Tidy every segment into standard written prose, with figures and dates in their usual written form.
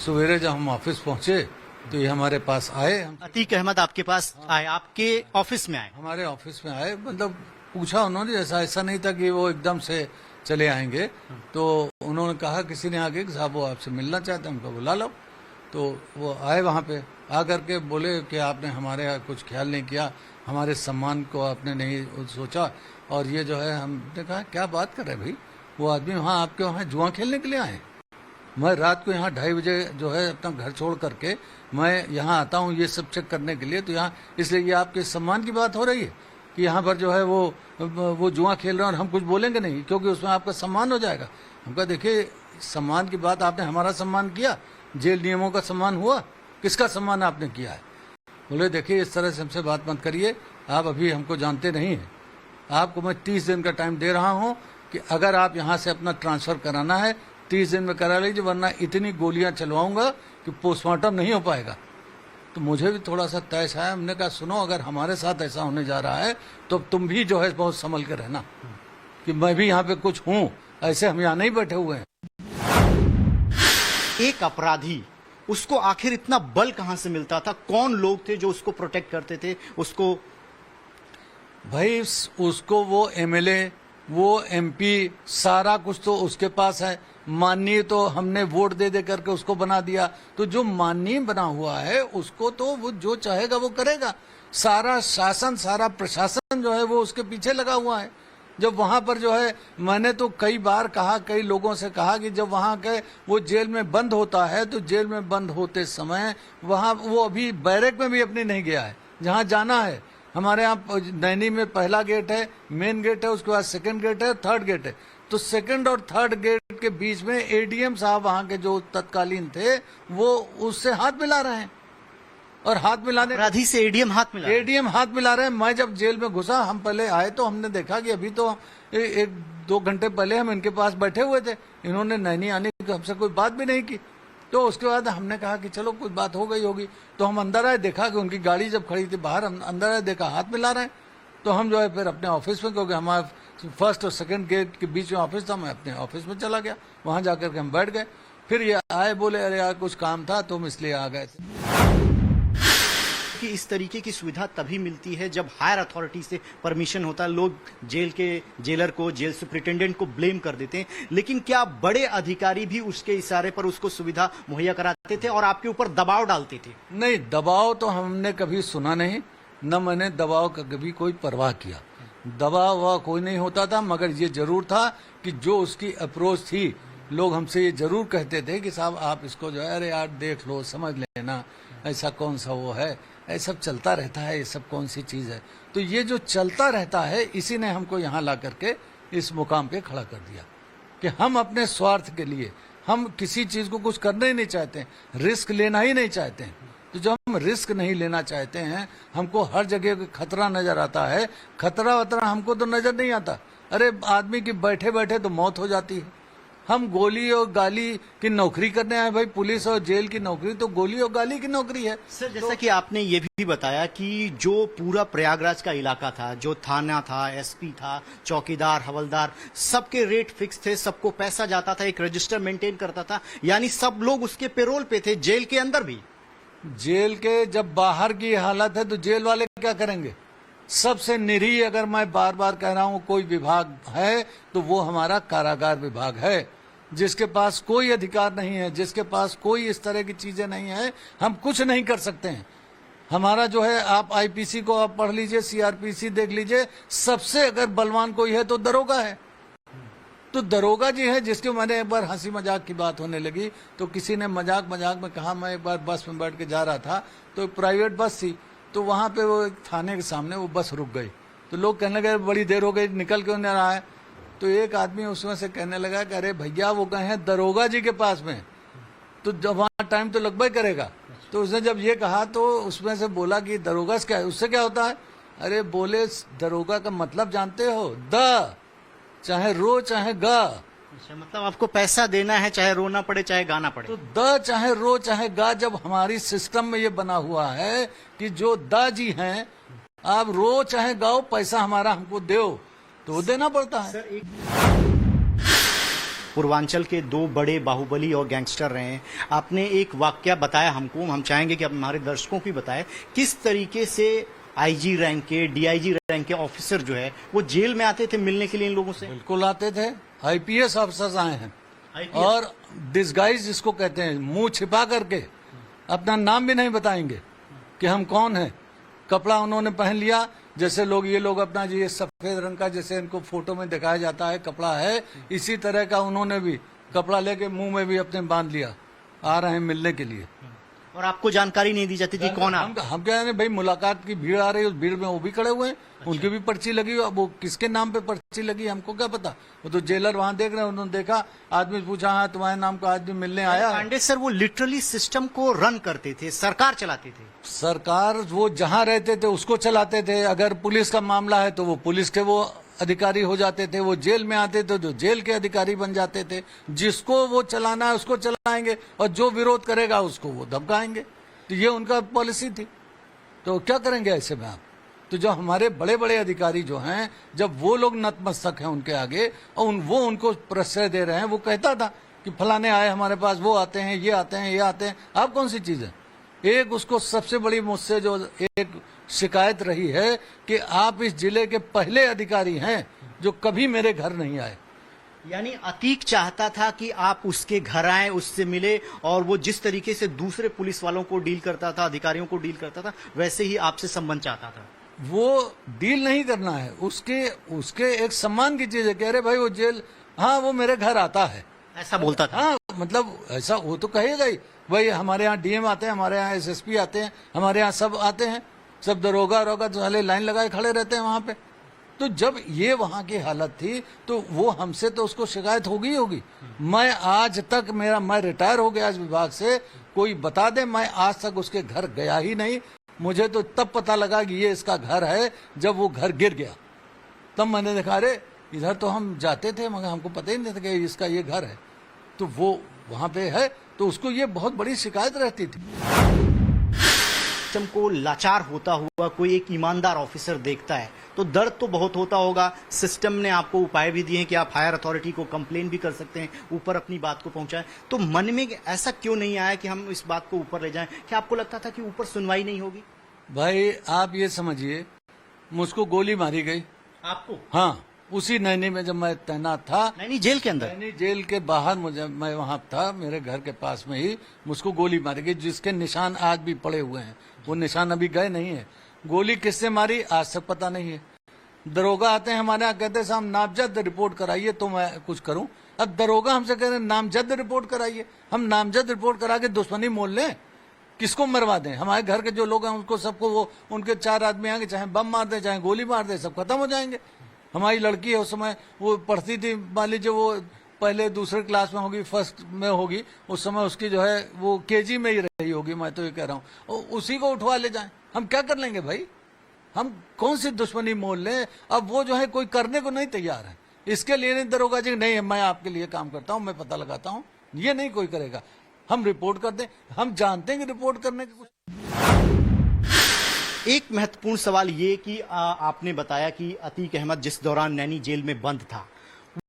सवेरे जब हम ऑफिस पहुंचे तो ये हमारे पास आए। अतीक अहमद आपके पास आए, आपके ऑफिस में आए? हमारे ऑफिस में आए, मतलब पूछा उन्होंने, जैसा ऐसा नहीं था कि वो एकदम से चले आएंगे। तो उन्होंने कहा किसी ने आके कि साहब वो आपसे मिलना चाहते हैं, हमको बुला लो। तो वो आए वहाँ पे, आ करके बोले कि आपने हमारे कुछ ख्याल नहीं किया, हमारे सम्मान को आपने नहीं सोचा, और ये जो है, हमने कहा क्या बात कर रहे हैं भाई, वो आदमी वहाँ आपके वहाँ जुआ खेलने के लिए आए। मैं रात को यहाँ 2:30 बजे जो है अपना घर छोड़ करके मैं यहाँ आता हूँ ये सब चेक करने के लिए, तो यहाँ इसलिए ये आपके सम्मान की बात हो रही है कि यहाँ पर जो है वो जुआ खेल रहे हैं और हम कुछ बोलेंगे नहीं क्योंकि उसमें आपका सम्मान हो जाएगा। हम कहा देखिए, सम्मान की बात, आपने हमारा सम्मान किया, जेल नियमों का सम्मान हुआ, किसका सम्मान आपने किया है? बोले देखिए इस तरह से हमसे बात मत करिए, आप अभी हमको जानते नहीं हैं, आपको मैं 30 दिन का टाइम दे रहा हूँ कि अगर आप यहाँ से अपना ट्रांसफर कराना है 30 दिन में करा लीजिए, वरना इतनी गोलियां चलवाऊंगा कि पोस्टमार्टम नहीं हो पाएगा। तो मुझे भी थोड़ा सा तैस आया, हमने कहा सुनो, अगर हमारे साथ ऐसा होने जा रहा है तो तुम भी जो है बहुत संभल के रहना कि मैं भी यहाँ पे कुछ हूँ, ऐसे हम यहाँ नहीं बैठे हुए हैं। एक अपराधी, उसको आखिर इतना बल कहां से मिलता था? कौन लोग थे जो उसको प्रोटेक्ट करते थे? उसको भाई उसको वो एमएलए, वो एमपी, सारा कुछ तो उसके पास है। माननीय तो हमने वोट दे दे करके उसको बना दिया, तो जो माननीय बना हुआ है उसको तो वो जो चाहेगा वो करेगा। सारा शासन, सारा प्रशासन जो है वो उसके पीछे लगा हुआ है। जब वहां पर जो है, मैंने तो कई बार कहा, कई लोगों से कहा कि जब वहां के वो जेल में बंद होता है तो जेल में बंद होते समय वहां वो अभी बैरक में भी अपनी नहीं गया है जहां जाना है। हमारे यहाँ नैनी में पहला गेट है, मेन गेट है, उसके बाद सेकंड गेट है, थर्ड गेट है। तो सेकंड और थर्ड गेट के बीच में एडीएम साहब वहां के जो तत्कालीन थे वो उससे हाथ मिला रहे हैं, और हाथ मिलाने, अपराधी से एडीएम हाथ मिला रहे हैं। मैं जब जेल में घुसा, हम पहले आए तो हमने देखा कि अभी तो 1-2 घंटे पहले हम इनके पास बैठे हुए थे, इन्होंने नैनी आने की हमसे कोई बात भी नहीं की। तो उसके बाद हमने कहा कि चलो कुछ बात हो गई होगी, तो हम अंदर आए, देखा कि उनकी गाड़ी जब खड़ी थी बाहर, हम अंदर आए, देखा हाथ मिला रहे हैं। तो हम जो है फिर अपने ऑफिस में, क्योंकि हमारा फर्स्ट और सेकंड गेट के बीच में ऑफिस था, मैं अपने ऑफिस में चला गया, वहां जाकर के हम बैठ गए। फिर ये आए, बोले अरे यार कुछ काम था तो हम इसलिए आ गए थे। कि इस तरीके की सुविधा तभी मिलती है जब हायर अथॉरिटी से परमिशन होता है। लोग जेल के जेलर को, जेल सुपरिटेंडेंट को ब्लेम कर देते हैं, लेकिन क्या बड़े अधिकारी भी उसके इशारे पर उसको सुविधा मुहैया कराते थे और आपके ऊपर दबाव डालते थे? नहीं, दबाव तो हमने कभी सुना नहीं, न मैंने दबाव का कभी कोई परवाह किया। दबाव वह कोई नहीं होता था, मगर ये जरूर था कि जो उसकी अप्रोच थी, लोग हमसे ये जरूर कहते थे कि साहब आप इसको जो है, अरे यार देख लो, समझ लेना, ऐसा कौन सा वो है, ऐसा सब चलता रहता है, ये सब कौन सी चीज है। तो ये जो चलता रहता है, इसी ने हमको यहाँ ला करके इस मुकाम पे खड़ा कर दिया कि हम अपने स्वार्थ के लिए, हम किसी चीज को कुछ करना ही नहीं चाहते, रिस्क लेना ही नहीं चाहते हैं। तो जब हम रिस्क नहीं लेना चाहते हैं, हमको हर जगह खतरा नजर आता है, खतरा वतरा हमको तो नजर नहीं आता। अरे आदमी की बैठे बैठे तो मौत हो जाती है। हम गोली और गाली की नौकरी करने आए भाई, पुलिस और जेल की नौकरी तो गोली और गाली की नौकरी है। सर, जैसा कि आपने ये भी बताया कि जो पूरा प्रयागराज का इलाका था, जो थाना था, एसपी था, चौकीदार, हवलदार, सबके रेट फिक्स थे, सबको पैसा जाता था, एक रजिस्टर मेंटेन करता था, यानी सब लोग उसके पेरोल पे थे, जेल के अंदर भी। जेल के जब बाहर की हालत है तो जेल वाले क्या करेंगे? सबसे निरीह, अगर मैं बार बार कह रहा हूं, कोई विभाग है तो वो हमारा कारागार विभाग है, जिसके पास कोई अधिकार नहीं है, जिसके पास कोई इस तरह की चीजें नहीं है, हम कुछ नहीं कर सकते हैं। हमारा जो है, आप आईपीसी को आप पढ़ लीजिए, सीआरपीसी देख लीजिए, सबसे अगर बलवान कोई है तो दरोगा है। तो दरोगा जी है, जिसके मैंने एक बार हंसी मजाक की बात होने लगी तो किसी ने मजाक मजाक में कहा, मैं एक बार बस में बैठ के जा रहा था तो एक प्राइवेट बस थी, तो वहां पे वो थाने के सामने वो बस रुक गई, तो लोग कहने लगे बड़ी देर हो गई, निकल क्यों नहीं रहा है? तो एक आदमी उसमें से कहने लगा कि अरे भैया वो गए हैं दरोगा जी के पास में, तो जब वहां टाइम तो लगभग करेगा। तो उसने जब ये कहा तो उसमें से बोला कि दरोगा क्या है, उससे क्या होता है? अरे बोले दरोगा का मतलब जानते हो? द, चाहे रो चाहे गा। अच्छा, मतलब आपको पैसा देना है, चाहे रोना पड़े चाहे गाना पड़े। तो द चाहे रो चाहे गा, जब हमारी सिस्टम में ये बना हुआ है कि जो दा जी हैं, आप रो चाहे गाओ, पैसा हमारा हमको दो, तो देना पड़ता है। सर, पूर्वांचल के दो बड़े बाहुबली और गैंगस्टर रहे हैं। आपने एक वाकया बताया हमको, हम चाहेंगे कि आप हमारे दर्शकों को भी बताएं किस तरीके से आईजी रैंक के, डीआईजी रैंक के ऑफिसर जो है वो जेल में आते थे मिलने के लिए इन लोगों से। बिल्कुल आते थे, आईपीएस ऑफिसर्स आए हैं IPS? और डिस्गाइज जिसको कहते हैं, मुंह छिपा करके अपना नाम भी नहीं बताएंगे कि हम कौन हैं। कपड़ा उन्होंने पहन लिया, जैसे लोग ये लोग अपना ये सफेद रंग का जैसे इनको फोटो में दिखाया जाता है कपड़ा है, इसी तरह का उन्होंने भी कपड़ा लेके मुंह में भी अपने बांध लिया, आ रहे हैं मिलने के लिए। और आपको जानकारी नहीं दी जाती थी कौन आप? हम क्या है भाई, मुलाकात की भीड़ आ रही है, उस भीड़ में वो भी खड़े हुए हैं, उनकी भी पर्ची लगी। अब वो किसके नाम पे पर्ची लगी हमको क्या पता, वो तो जेलर वहां देख रहे हैं, उन्होंने देखा, आदमी पूछा हाँ तुम्हारे नाम का आदमी मिलने आया। पांडे सर वो लिटरली सिस्टम को रन करते थे, सरकार चलाते थे। सरकार वो जहां रहते थे उसको चलाते थे। अगर पुलिस का मामला है तो वो पुलिस के वो अधिकारी हो जाते थे, वो जेल में आते थे तो जेल के अधिकारी बन जाते थे। जिसको वो चलाना है उसको चलाएंगे और जो विरोध करेगा उसको वो धमकाएंगे। तो ये उनका पॉलिसी थी। तो क्या करेंगे ऐसे में आप? तो जो हमारे बड़े बड़े अधिकारी जो हैं, जब वो लोग नतमस्तक हैं उनके आगे और वो उनको प्रश्रय दे रहे हैं, वो कहता था कि फलाने आए हमारे पास, वो आते हैं, ये आते हैं, ये आते हैं। आप कौन सी चीज है? एक उसको सबसे बड़ी मुझसे जो एक शिकायत रही है कि आप इस जिले के पहले अधिकारी हैं जो कभी मेरे घर नहीं आए। यानी अतीक चाहता था कि आप उसके घर आए, उससे मिले, और वो जिस तरीके से दूसरे पुलिस वालों को डील करता था, अधिकारियों को डील करता था, वैसे ही आपसे संबंध चाहता था। वो डील नहीं करना है, उसके एक सम्मान की चीज है। कह रहे भाई वो जेल, हाँ वो मेरे घर आता है, ऐसा बोलता था। हाँ मतलब ऐसा वो तो कहेगा ही। भाई हमारे यहाँ डीएम आते हैं, हमारे यहाँ एसएसपी आते हैं, हमारे यहाँ सब आते हैं, सब दरोगा रोगा तो साले लाइन लगाए खड़े रहते हैं वहां पे। तो जब ये वहां की हालत थी तो वो हमसे तो उसको शिकायत होगी ही होगी। मैं आज तक मैं रिटायर हो गया इस विभाग से, कोई बता दे, मैं आज तक उसके घर गया ही नहीं। मुझे तो तब पता लगा कि ये इसका घर है जब वो घर गिर गया, तब मैंने देखा अरे इधर तो हम जाते थे मगर हमको पता ही नहीं था कि इसका ये घर है। तो वो वहां पे है, तो उसको ये बहुत बड़ी शिकायत रहती थी। सिस्टम को लाचार होता हुआ कोई एक ईमानदार ऑफिसर देखता है तो दर्द तो बहुत होता होगा। सिस्टम ने आपको उपाय भी दिए हैं कि आप हायर अथॉरिटी को कंप्लेन भी कर सकते हैं, ऊपर अपनी बात को पहुंचाएं। तो मन में ऐसा क्यों नहीं आया कि हम इस बात को ऊपर ले जाएं? क्या आपको लगता था कि ऊपर सुनवाई नहीं होगी? भाई आप ये समझिए, मुझको गोली मारी गई। आपको? हाँ, उसी नैनी में जब मैं तैनात था, नहीं जेल के अंदर? नैनी जेल के बाहर मैं वहां था, मेरे घर के पास में ही मुझको गोली मारी गई, जिसके निशान आज भी पड़े हुए हैं। वो निशान अभी गए नहीं है। गोली किससे मारी आज तक पता नहीं है। दरोगा आते हैं हमारे यहाँ, कहते हैं साहब नामजद रिपोर्ट कराइए तो मैं कुछ करूं। अब दरोगा हमसे कह रहे हैं नामजद रिपोर्ट कराइए। हम नामजद रिपोर्ट करा के दुश्मनी मोल लें? किसको मरवा दें? हमारे घर के जो लोग हैं उनको सबको, वो उनके 4 आदमी आएंगे, चाहे बम मार दे चाहे गोली मार दे, सब खत्म हो जाएंगे। हमारी लड़की है, उस समय वो पढ़ती थी, मान लीजिए वो पहले दूसरे क्लास में होगी, फर्स्ट में होगी, उस समय उसकी जो है वो केजी में ही रही होगी, मैं तो ये कह रहा हूँ। उसी को उठवा ले जाएं, हम क्या कर लेंगे भाई? हम कौन सी दुश्मनी मोल लें? अब वो जो है कोई करने को नहीं तैयार है। इसके लिए नहीं दरोगा जी नहीं मैं आपके लिए काम करता हूं, मैं पता लगाता हूं, ये नहीं कोई करेगा। हम रिपोर्ट कर दें, हम जानते हैं कि रिपोर्ट करने के कुछ। एक महत्वपूर्ण सवाल ये कि आपने बताया कि अतीक अहमद जिस दौरान नैनी जेल में बंद था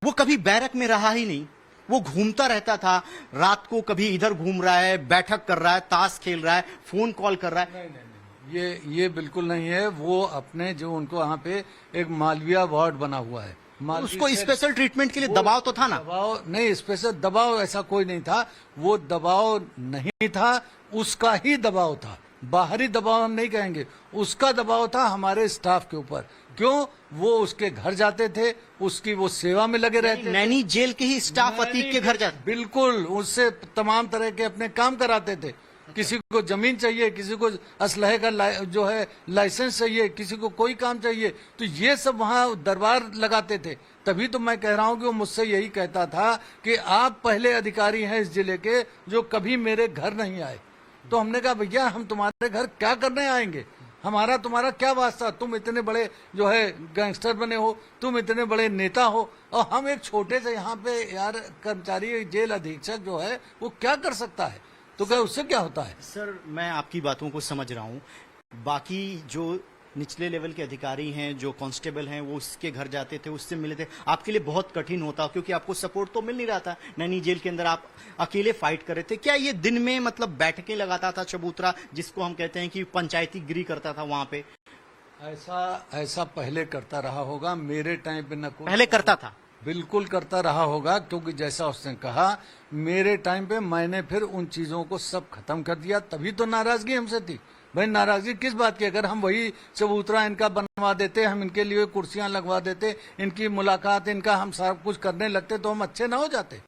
वो कभी बैरक में रहा ही नहीं। वो घूमता रहता था, रात को कभी इधर घूम रहा है, बैठक कर रहा है, ताश खेल रहा है, फोन कॉल कर रहा है। नहीं, ये बिल्कुल नहीं है। वो अपने जो उनको वहाँ पे एक मालविया वार्ड बना हुआ है, उसको स्पेशल ट्रीटमेंट के लिए दबाव तो था ना? दबाव नहीं, स्पेशल दबाव ऐसा कोई नहीं था। वो दबाव नहीं था, उसका ही दबाव था। बाहरी दबाव हम नहीं कहेंगे, उसका दबाव था हमारे स्टाफ के ऊपर। क्यों? वो उसके घर जाते थे, उसकी वो सेवा में लगे रहते थे। नैनी जेल के ही स्टाफ अतीक के घर जाते? बिल्कुल, उससे तमाम तरह के अपने काम कराते थे। किसी को जमीन चाहिए, किसी को असलहे का जो है लाइसेंस चाहिए, किसी को कोई काम चाहिए, तो ये सब वहाँ दरबार लगाते थे। तभी तो मैं कह रहा हूँ कि वो मुझसे यही कहता था कि आप पहले अधिकारी हैं इस जिले के जो कभी मेरे घर नहीं आए। तो हमने कहा भैया हम तुम्हारे घर क्या करने आएंगे, हमारा तुम्हारा क्या वास्ता? तुम इतने बड़े जो है गैंगस्टर बने हो, तुम इतने बड़े नेता हो, और हम एक छोटे से यहाँ पे यार कर्मचारी, जेल अधीक्षक जो है वो क्या कर सकता है? तो क्या उससे क्या होता है? सर मैं आपकी बातों को समझ रहा हूँ, बाकी जो निचले लेवल के अधिकारी हैं, जो कांस्टेबल हैं, वो उसके घर जाते थे, उससे मिले थे, आपके लिए बहुत कठिन होता क्योंकि आपको सपोर्ट तो मिल नहीं रहा था। नैनी जेल के अंदर आप अकेले फाइट कर रहे थे। क्या ये दिन में मतलब बैठकें लगाता था चबूतरा, जिसको हम कहते हैं कि पंचायती गिरी करता था वहां पे? ऐसा ऐसा पहले करता रहा होगा, मेरे टाइम पे न कोई पहले करता था? बिल्कुल करता रहा होगा, क्योंकि जैसा उसने कहा मेरे टाइम पे मैंने फिर उन चीजों को सब खत्म कर दिया, तभी तो नाराजगी हमसे थी। भाई नाराजगी किस बात की? अगर हम वही चबूतरा इनका बनवा देते, हम इनके लिए कुर्सियां लगवा देते, इनकी मुलाकात, इनका हम सब कुछ करने लगते, तो हम अच्छे ना हो जाते।